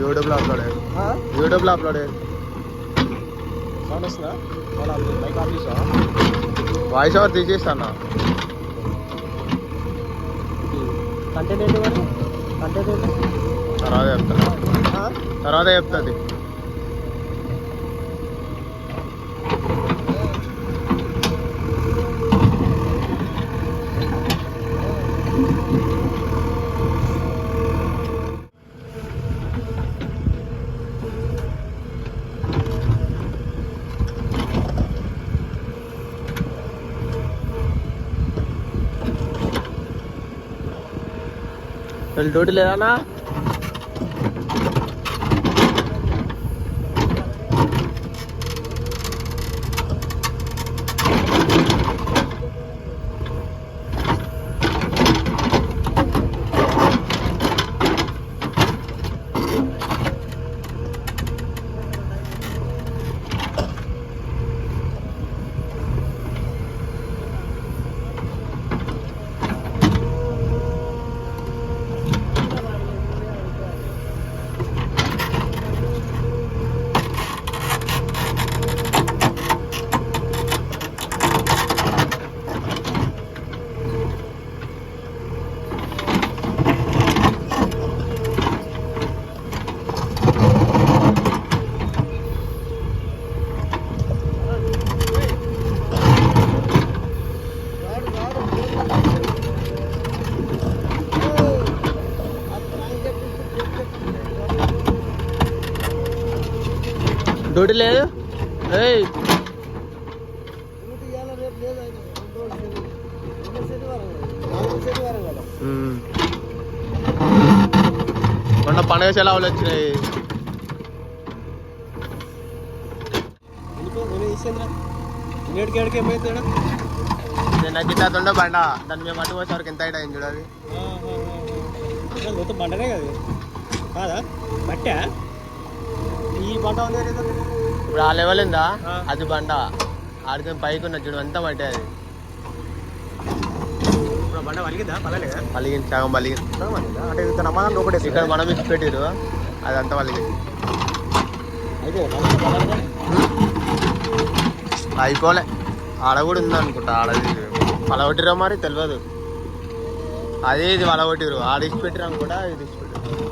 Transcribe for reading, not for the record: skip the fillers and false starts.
యూట్యూబ్లో అప్లోడ్ అయ్యారు. యూట్యూబ్లో అప్లోడ్ అయ్యారు. సౌండ్ వస్తుందా? బైక్ ఆఫ్ చేసా వాయిస్ ఓవర్ తీసేస్తాను. కంటెంట్ ఏంటి మరి? కంటెంట్ ఏంటి? తర్వాత చెప్తుంది. డ్యూటీ లేదన్నా? డ్యూటీ లేదు. మొన్న పండుగ సెలవులు వచ్చినాయి. నిన్న గిట్లా తొండ బండ దాన్ని మేము అటు వచ్చే వరకు ఎంత హైట్ అయింది చూడాలి. మొత్తం బండనే కదా కాదా? బట్టా ఈ బండ ఉంది. ఇప్పుడు ఆ లెవెల్ ఉందా? అది బండ ఆడితే పైకి ఉన్న చూడు అంతా మట్టే. అది బండ పలిగిందా? పలలేదా? పలిగింది, సగం పలిగింది. అంటే నమ్మకం ఒకటే ఇక్కడ మనం ఇచ్చి పెట్టిరు, అదంతా పలిగింది. అయిపోలే, ఆడ కూడా ఉంది అనుకుంటా. ఆడది పలగొట్టిరా మరి తెలియదు. అదే ఇది పలగొట్టిరు, ఆడ ఇచ్చి పెట్టిరు అనుకుంటా, ఇది ఇచ్చి పెట్టిరు.